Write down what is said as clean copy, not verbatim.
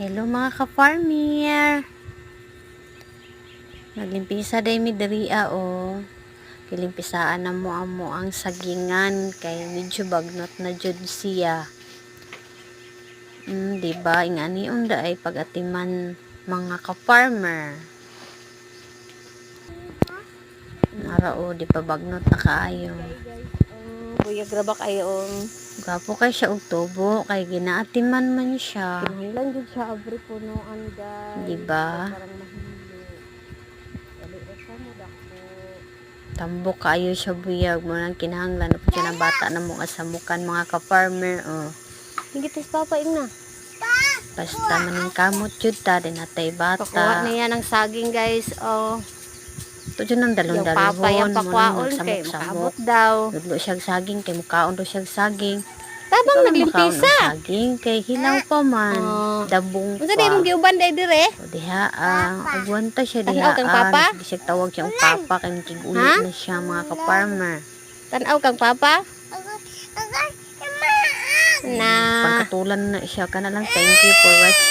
Hello mga ka-farmer. Naglimpisa day mi diriya o. Kilimpisaan na mo ang sagingan kay medyo bagnot na jud siya. Diba ingani unda ay pagatiman mga ka-farmer. Nara o di pa bagnot na kaayo. Buya graba kayo. Gapo kay siya og tubo kay ginaatiman man siya. Kinahanglan jud siya abri punuan guys. Diba? Parang mahilo. Dali sa mo dako. Tambok kayo siya buyag mo nang kinahanglan po siya ng bata na mo asamukan mga ka-farmer oh. Higit sa papa na. Basta maning kamot jud ta din natay bata. Pakuha na yan ang saging guys. Oh. Ito dyan ang Yung dalon-dalon. papa yung pakwaon kay makabot daw. Ludlo siya saging kay mukaon do siya saging. Tabang naglimpisa. Saging kay hilaw pa man. Oh. Dabong Unsa di mong pa. giuban day dire? O diha agwanta siya Tanaw diha. kang papa? Di siya tawag siyang papa kay kigulit Ha? na siya mga ka-farmer. Tanaw kang papa? Na. Pagkatulan na siya ka na lang. Thank you for watching.